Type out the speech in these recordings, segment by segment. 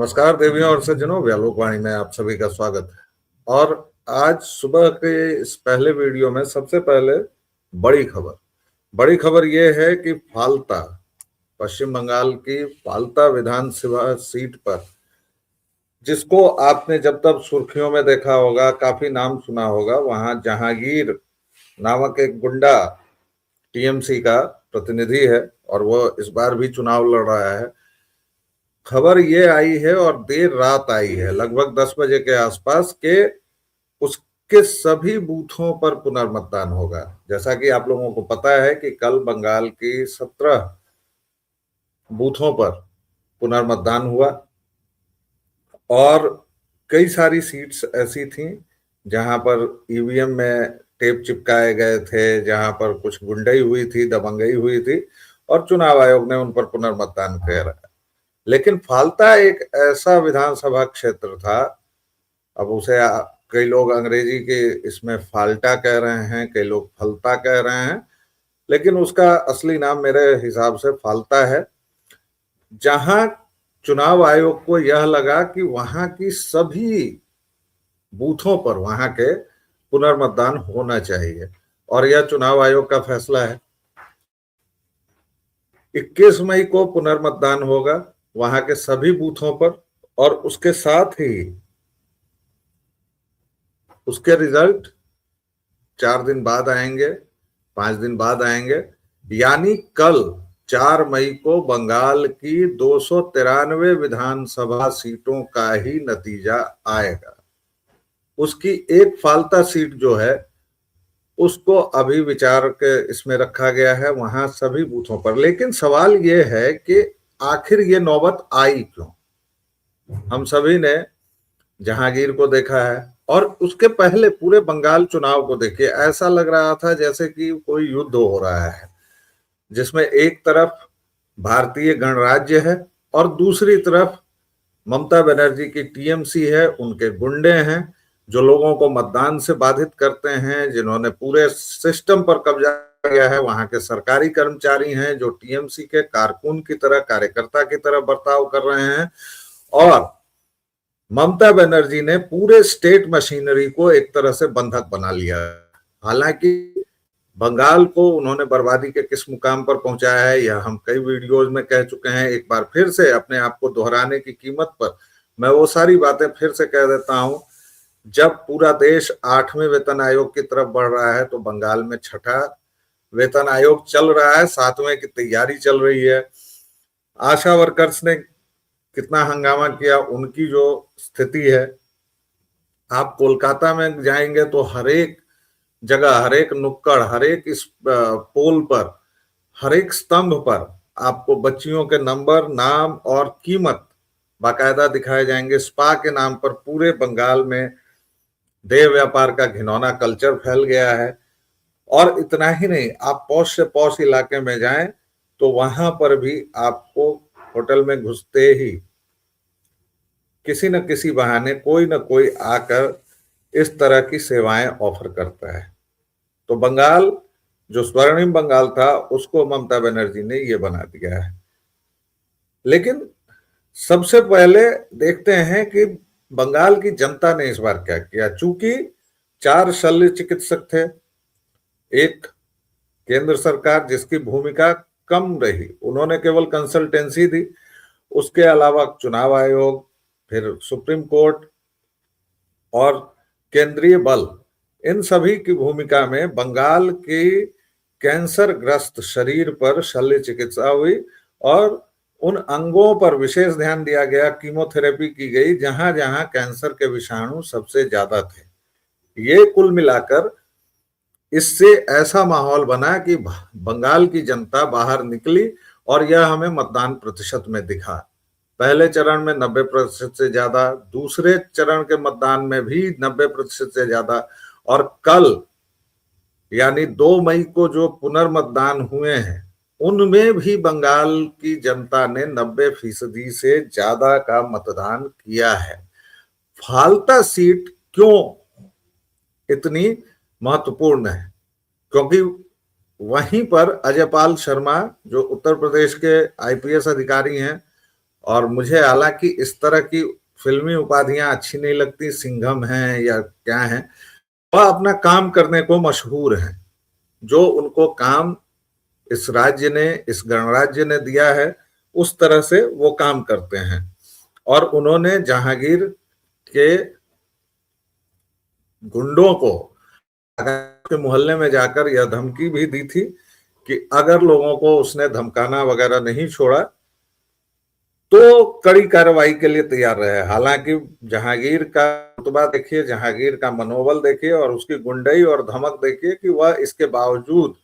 नमस्कार देवियों और सज्जनों, व्यालोकवाणी में आप सभी का स्वागत है। और आज सुबह के इस पहले वीडियो में सबसे पहले बड़ी खबर ये है कि फाल्ता, पश्चिम बंगाल की फाल्ता विधानसभा सीट पर, जिसको आपने जब तक सुर्खियों में देखा होगा, काफी नाम सुना होगा, वहां जहांगीर नामक एक गुंडा टीएमसी का प्रतिनिधि है और वो इस बार भी चुनाव लड़ रहा है। खबर ये आई है और देर रात आई है, लगभग 10 बजे के आसपास, के उसके सभी बूथों पर पुनर्मतदान होगा। जैसा कि आप लोगों को पता है कि कल बंगाल की 17 बूथों पर पुनर्मतदान हुआ और कई सारी सीट्स ऐसी थीं जहां पर ईवीएम में टेप चिपकाए गए थे, जहां पर कुछ गुंडई हुई थी, दबंगई हुई थी और चुनाव आयोग ने उन पर पुनर्मतदान किया। लेकिन फाल्ता एक ऐसा विधानसभा क्षेत्र था, अब उसे कई लोग अंग्रेजी के इसमें फाल्टा कह रहे हैं, कई लोग फलता कह रहे हैं, लेकिन उसका असली नाम मेरे हिसाब से फाल्ता है, जहां चुनाव आयोग को यह लगा कि वहां की सभी बूथों पर वहां के पुनर्मतदान होना चाहिए और यह चुनाव आयोग का फैसला है। 21 मई को पुनर्मतदान होगा वहां के सभी बूथों पर और उसके साथ ही उसके रिजल्ट 4 दिन बाद आएंगे, 5 दिन बाद आएंगे, यानी कल 4 मई को बंगाल की 293 विधानसभा सीटों का ही नतीजा आएगा। उसकी एक फाल्ता सीट जो है उसको अभी विचार के इसमें रखा गया है वहां सभी बूथों पर। लेकिन सवाल ये है कि आखिर ये नौबत आई क्यों? हम सभी ने जहांगीर को देखा है और उसके पहले पूरे बंगाल चुनाव को देखिए, ऐसा लग रहा था जैसे कि कोई युद्ध हो रहा है, जिसमें एक तरफ भारतीय गणराज्य है और दूसरी तरफ ममता बनर्जी की टीएमसी है, उनके गुंडे हैं जो लोगों को मतदान से बाधित करते हैं, जिन्होंने पूरे सिस्टम पर कब्जा किया है। वहां के सरकारी कर्मचारी हैं जो टीएमसी के कारकुन की तरह, कार्यकर्ता की तरह बर्ताव कर रहे हैं और ममता बनर्जी ने पूरे स्टेट मशीनरी को एक तरह से बंधक बना लिया। हालांकि बंगाल को उन्होंने बर्बादी के किस मुकाम पर पहुंचाया है यह हम कई वीडियोज में कह चुके हैं। एक बार फिर से अपने आप को दोहराने की कीमत पर मैं वो सारी बातें फिर से कह देता हूं। जब पूरा देश 8वें वेतन आयोग की तरफ बढ़ रहा है तो बंगाल में 6ठा वेतन आयोग चल रहा है, 7वें की तैयारी चल रही है। आशा वर्कर्स ने कितना हंगामा किया, उनकी जो स्थिति है, आप कोलकाता में जाएंगे तो हर एक जगह, हर एक नुक्कड़, हर एक इस पोल पर, हर एक स्तंभ पर आपको बच्चियों के नंबर, नाम और कीमत बाकायदा दिखाए जाएंगे। स्पा के नाम पर पूरे बंगाल में देह व्यापार का घिनौना कल्चर फैल गया है। और इतना ही नहीं, आप पौष से पौष इलाके में जाएं तो वहां पर भी आपको होटल में घुसते ही किसी न किसी बहाने कोई न कोई आकर इस तरह की सेवाएं ऑफर करता है। तो बंगाल जो स्वर्णिम बंगाल था उसको ममता बनर्जी ने ये बना दिया है। लेकिन सबसे पहले देखते हैं कि बंगाल की जनता ने इस बार क्या किया। चूंकि 4 शल्य चिकित्सक थे, एक केंद्र सरकार जिसकी भूमिका कम रही, उन्होंने केवल कंसल्टेंसी दी, उसके अलावा चुनाव आयोग, फिर सुप्रीम कोर्ट और केंद्रीय बल, इन सभी की भूमिका में बंगाल की कैंसर ग्रस्त शरीर पर शल्य चिकित्सा हुई और उन अंगों पर विशेष ध्यान दिया गया, कीमोथेरेपी की गई जहां जहां कैंसर के विषाणु सबसे ज्यादा थे। ये कुल मिलाकर इससे ऐसा माहौल बना कि बंगाल की जनता बाहर निकली और यह हमें मतदान प्रतिशत में दिखा। पहले चरण में 90% से ज्यादा, दूसरे चरण के मतदान में भी 90% से ज्यादा, और कल यानी 2 मई को जो पुनर्मतदान हुए हैं उनमें भी बंगाल की जनता ने 90% से ज्यादा का मतदान किया है। फाल्ता सीट क्यों इतनी महत्वपूर्ण है? क्योंकि वहीं पर अजयपाल शर्मा जो उत्तर प्रदेश के आईपीएस अधिकारी हैं, और मुझे हालांकि इस तरह की फिल्मी उपाधियां अच्छी नहीं लगती, सिंघम हैं या क्या हैं, वह अपना काम करने को मशहूर हैं। जो उनको काम इस राज्य ने, इस गणराज्य ने दिया है, उस तरह से वो काम करते हैं। और उन्होंने जहांगीर के गुंडों को के मोहल्ले में जाकर यह धमकी भी दी थी कि अगर लोगों को उसने धमकाना वगैरह नहीं छोड़ा तो कड़ी कार्रवाई के लिए तैयार रहे। हालांकि जहांगीर का रुतबा देखिए, जहांगीर का मनोबल देखिए और उसकी गुंडई और धमक देखिए कि वह इसके बावजूद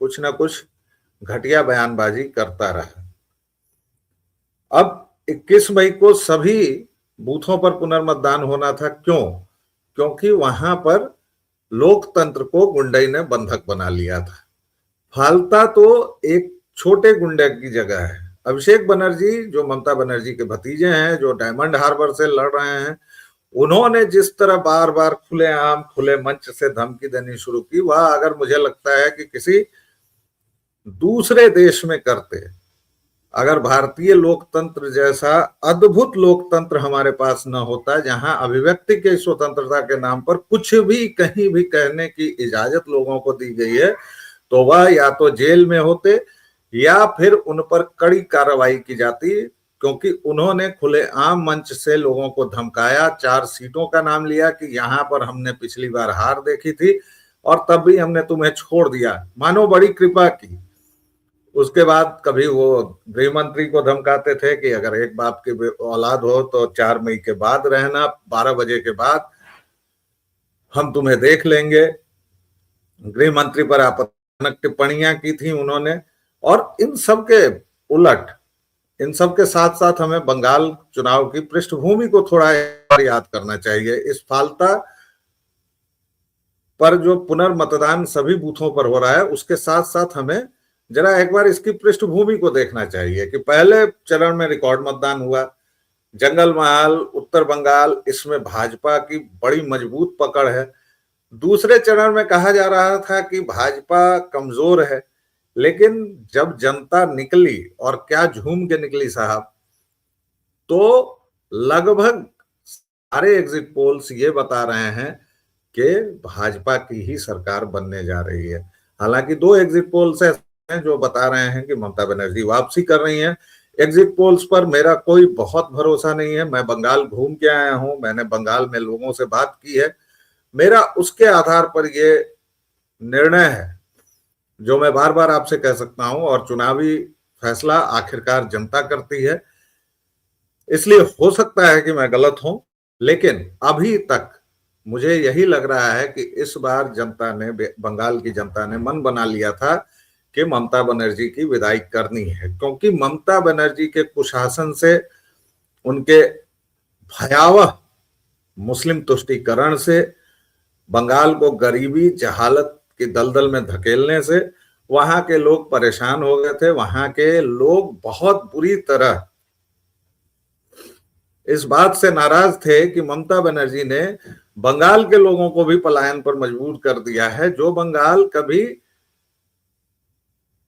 कुछ ना कुछ घटिया बयानबाजी करता रहा। अब 21 मई को सभी बूथों पर पुनर्मतदान होना था। क्यों? क्योंकि वहां पर लोकतंत्र को गुंडई ने बंधक बना लिया था। फालता तो एक छोटे गुंडे की जगह है। अभिषेक बनर्जी जो ममता बनर्जी के भतीजे हैं, जो डायमंड हार्बर से लड़ रहे हैं, उन्होंने जिस तरह बार बार खुलेआम खुले मंच से धमकी देनी शुरू की, वह अगर मुझे लगता है कि किसी दूसरे देश में करते, अगर भारतीय लोकतंत्र जैसा अद्भुत लोकतंत्र हमारे पास न होता, जहां अभिव्यक्ति की स्वतंत्रता के नाम पर कुछ भी कहीं भी कहने की इजाजत लोगों को दी गई है, तो वह या तो जेल में होते या फिर उन पर कड़ी कार्रवाई की जाती। क्योंकि उन्होंने खुलेआम मंच से लोगों को धमकाया, 4 सीटों का नाम लिया कि यहां पर हमने पिछली बार हार देखी थी और तब भी हमने तुम्हें छोड़ दिया, मानो बड़ी कृपा की। उसके बाद कभी वो गृह मंत्री को धमकाते थे कि अगर एक बाप की औलाद हो तो 4 मई के बाद रहना, 12 बजे के बाद हम तुम्हें देख लेंगे। गृह मंत्री पर आपत्तिजनक टिप्पणियां की थी उन्होंने। और इन सब के उलट, इन सब के साथ साथ हमें बंगाल चुनाव की पृष्ठभूमि को थोड़ा याद करना चाहिए। इस फालता पर जो पुनर्मतदान सभी बूथों पर हो रहा है, उसके साथ साथ हमें जरा एक बार इसकी पृष्ठभूमि को देखना चाहिए कि पहले चरण में रिकॉर्ड मतदान हुआ, जंगल महल, उत्तर बंगाल, इसमें भाजपा की बड़ी मजबूत पकड़ है। दूसरे चरण में कहा जा रहा था कि भाजपा कमजोर है, लेकिन जब जनता निकली, और क्या झूम के निकली साहब, तो लगभग सारे एग्जिट पोल्स ये बता रहे हैं कि भाजपा की ही सरकार बनने जा रही है। हालांकि 2 एग्जिट पोल्स हैं जो बता रहे हैं कि ममता बनर्जी वापसी कर रही हैं। एग्जिट पोल्स पर मेरा कोई बहुत भरोसा नहीं है। मैं बंगाल घूम के आया हूं, मैंने बंगाल में लोगों से बात की है। मेरा उसके आधार पर ये निर्णय है जो मैं बार बार आपसे कह सकता हूं, और चुनावी फैसला आखिरकार जनता करती है, इसलिए हो सकता है कि मैं गलत हूं, लेकिन अभी तक मुझे यही लग रहा है कि इस बार जनता ने, बंगाल की जनता ने मन बना लिया था कि ममता बनर्जी की विदाई करनी है। क्योंकि ममता बनर्जी के कुशासन से, उनके भयावह मुस्लिम तुष्टीकरण से, बंगाल को गरीबी जहालत की दलदल में धकेलने से वहां के लोग परेशान हो गए थे। वहां के लोग बहुत बुरी तरह इस बात से नाराज थे कि ममता बनर्जी ने बंगाल के लोगों को भी पलायन पर मजबूर कर दिया है। जो बंगाल कभी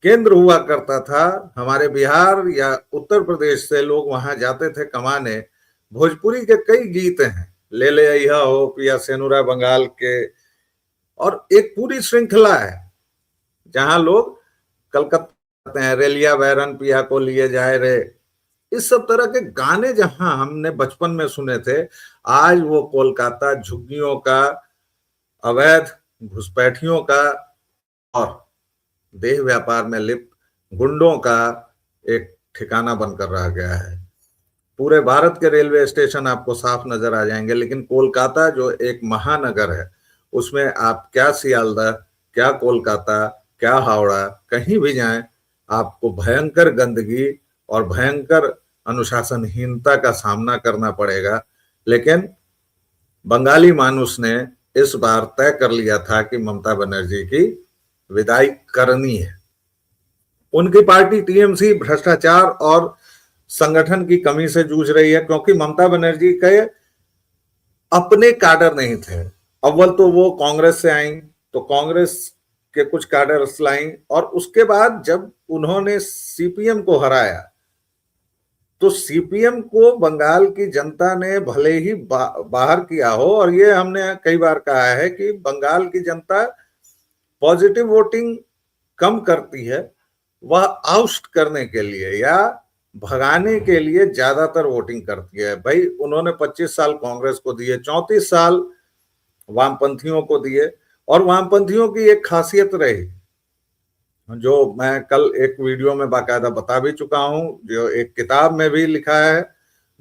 केंद्र हुआ करता था, हमारे बिहार या उत्तर प्रदेश से लोग वहां जाते थे कमाने। भोजपुरी के कई गीत हैं, ले ले अइहा हो पिया सेनुरा बंगाल के, और एक पूरी श्रृंखला है जहां लोग कलकत्ता हैं, रेलिया बैरन पिया को लिए जाए रे, इस सब तरह के गाने जहां हमने बचपन में सुने थे, आज वो कोलकाता झुग्गियों का, अवैध घुसपैठियों का और देह व्यापार में लिप्त गुंडों का एक ठिकाना बनकर रह गया है। पूरे भारत के रेलवे स्टेशन आपको साफ नजर आ जाएंगे, लेकिन कोलकाता जो एक महानगर है, उसमें आप क्या सियालदह, क्या कोलकाता, क्या हावड़ा, कहीं भी जाएं, आपको भयंकर गंदगी और भयंकर अनुशासनहीनता का सामना करना पड़ेगा। लेकिन बंगाली मानुस ने इस बार तय कर लिया था कि ममता बनर्जी की विदाई करनी है। उनकी पार्टी टीएमसी भ्रष्टाचार और संगठन की कमी से जूझ रही है, क्योंकि ममता बनर्जी के अपने काडर नहीं थे। अव्वल तो वो कांग्रेस से आई, तो कांग्रेस के कुछ काडर्स लाई, और उसके बाद जब उन्होंने सीपीएम को हराया तो सीपीएम को बंगाल की जनता ने भले ही बाहर किया हो, और ये हमने कई बार कहा है कि बंगाल की जनता पॉजिटिव वोटिंग कम करती है, वह आउस्ट करने के लिए या भगाने के लिए ज्यादातर वोटिंग करती है। भाई उन्होंने 25 साल कांग्रेस को दिए, 34 साल वामपंथियों को दिए, और वामपंथियों की एक खासियत रही जो मैं कल एक वीडियो में बाकायदा बता भी चुका हूं, जो एक किताब में भी लिखा है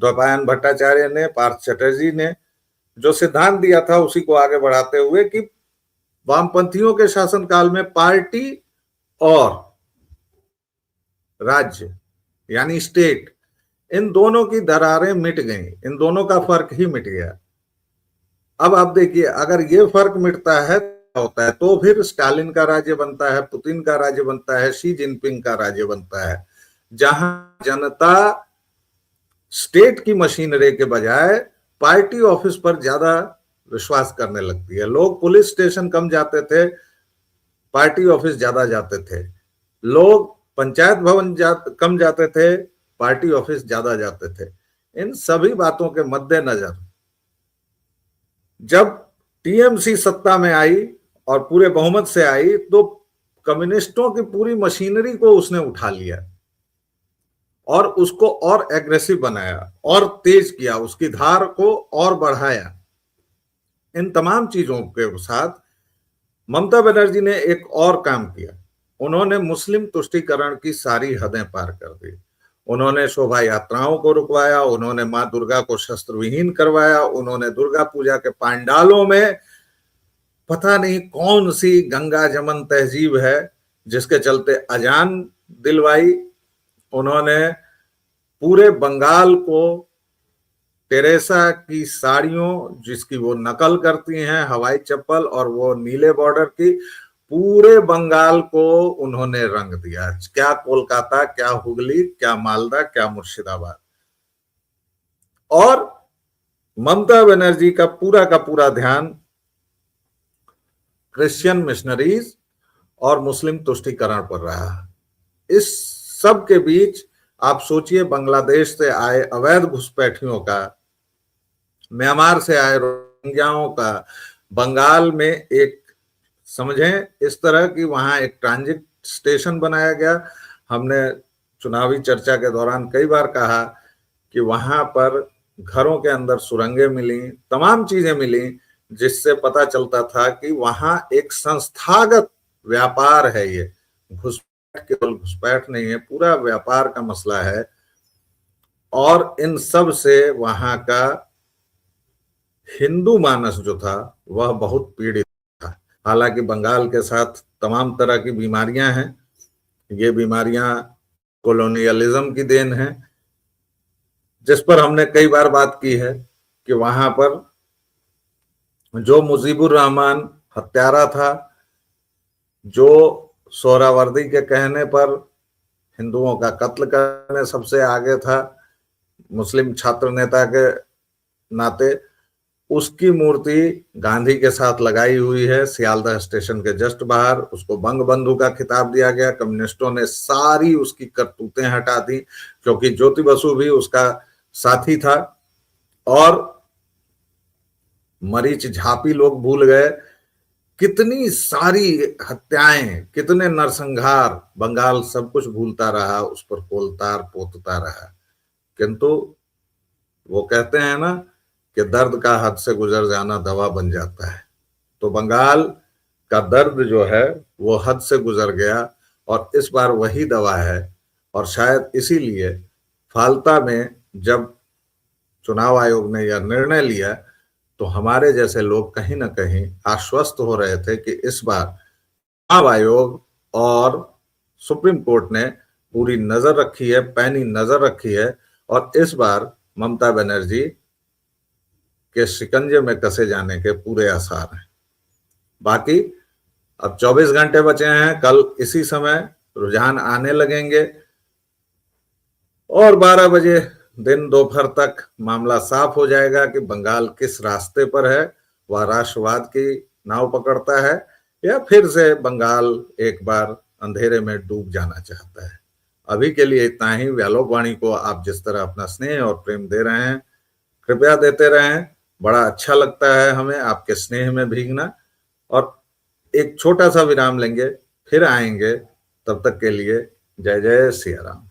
द्वैपायन भट्टाचार्य ने, पार्थ चटर्जी ने जो सिद्धांत दिया था उसी को आगे बढ़ाते हुए कि वामपंथियों के शासनकाल में पार्टी और राज्य यानी स्टेट, इन दोनों की दरारें मिट गई, इन दोनों का फर्क ही मिट गया। अब आप देखिए, अगर ये फर्क मिटता है होता है तो फिर स्टालिन का राज्य बनता है, पुतिन का राज्य बनता है, शी जिनपिंग का राज्य बनता है, जहां जनता स्टेट की मशीनरी के बजाय पार्टी ऑफिस पर ज्यादा विश्वास करने लगती है। लोग पुलिस स्टेशन कम जाते थे, पार्टी ऑफिस ज्यादा जाते थे। लोग पंचायत भवन कम जाते थे, पार्टी ऑफिस ज्यादा जाते थे। इन सभी बातों के मद्देनजर जब टीएमसी सत्ता में आई और पूरे बहुमत से आई, तो कम्युनिस्टों की पूरी मशीनरी को उसने उठा लिया और उसको और एग्रेसिव बनाया और तेज किया, उसकी धार को और बढ़ाया। इन तमाम चीजों के साथ ममता बनर्जी ने एक और काम किया, उन्होंने मुस्लिम तुष्टीकरण की सारी हदें पार कर दी। उन्होंने शोभा यात्राओं को रुकवाया, उन्होंने मां दुर्गा को शस्त्र विहीन करवाया, उन्होंने दुर्गा पूजा के पंडालों में पता नहीं कौन सी गंगा जमन तहजीब है जिसके चलते अजान दिलवाई। उन्होंने पूरे बंगाल को टेरेसा की साड़ियों, जिसकी वो नकल करती हैं, हवाई चप्पल और वो नीले बॉर्डर की, पूरे बंगाल को उन्होंने रंग दिया। क्या कोलकाता, क्या हुगली, क्या मालदा, क्या मुर्शिदाबाद। और ममता बनर्जी का पूरा ध्यान क्रिश्चियन मिशनरीज और मुस्लिम तुष्टीकरण पर रहा। इस सब के बीच आप सोचिए, बांग्लादेश से आए अवैध घुसपैठियों का, म्यांमार से आए रोहिंग्याओं का, बंगाल में एक समझें इस तरह की वहां एक ट्रांजिट स्टेशन बनाया गया। हमने चुनावी चर्चा के दौरान कई बार कहा कि वहां पर घरों के अंदर सुरंगें मिली, तमाम चीजें मिली, जिससे पता चलता था कि वहां एक संस्थागत व्यापार है। ये घुसपैठ केवल घुसपैठ नहीं है, पूरा व्यापार का मसला है। और इन सब से वहां का हिंदू मानस जो था वह बहुत पीड़ित था। हालांकि बंगाल के साथ तमाम तरह की बीमारियां हैं, ये बीमारियां कॉलोनियलिज्म की देन है, जिस पर हमने कई बार बात की है कि वहां पर जो मुजीबुर रहमान हत्यारा था, जो सोहरावर्दी के कहने पर हिंदुओं का कत्ल करने सबसे आगे था, मुस्लिम छात्र नेता के नाते, उसकी मूर्ति गांधी के साथ लगाई हुई है सियालदह स्टेशन के जस्ट बाहर। उसको बंग बंधु का खिताब दिया गया। कम्युनिस्टों ने सारी उसकी करतूतें हटा दी, क्योंकि ज्योति बसु भी उसका साथी था। और मरीच झापी लोग भूल गए, कितनी सारी हत्याएं, कितने नरसंहार, बंगाल सब कुछ भूलता रहा, उस पर कोलतार पोतता रहा। किंतु वो कहते हैं ना कि दर्द का हद से गुजर जाना दवा बन जाता है। तो बंगाल का दर्द जो है वो हद से गुजर गया, और इस बार वही दवा है। और शायद इसीलिए फाल्ता में जब चुनाव आयोग ने यह निर्णय लिया, तो हमारे जैसे लोग कहीं ना कहीं आश्वस्त हो रहे थे कि इस बार चुनाव आयोग और सुप्रीम कोर्ट ने पूरी नजर रखी है, पैनी नजर रखी है, और इस बार ममता बनर्जी के शिकंजे में कसे जाने के पूरे आसार हैं। बाकी अब 24 घंटे बचे हैं, कल इसी समय रुझान आने लगेंगे और 12 बजे दिन दोपहर तक मामला साफ हो जाएगा कि बंगाल किस रास्ते पर है। वह राष्ट्रवाद की नाव पकड़ता है या फिर से बंगाल एक बार अंधेरे में डूब जाना चाहता है। अभी के लिए इतना ही। व्यालोक वाणी को आप जिस तरह अपना स्नेह और प्रेम दे रहे हैं, कृपया देते रहें। बड़ा अच्छा लगता है हमें आपके स्नेह में भीगना। और एक छोटा सा विराम लेंगे, फिर आएंगे। तब तक के लिए जय जय सिया राम।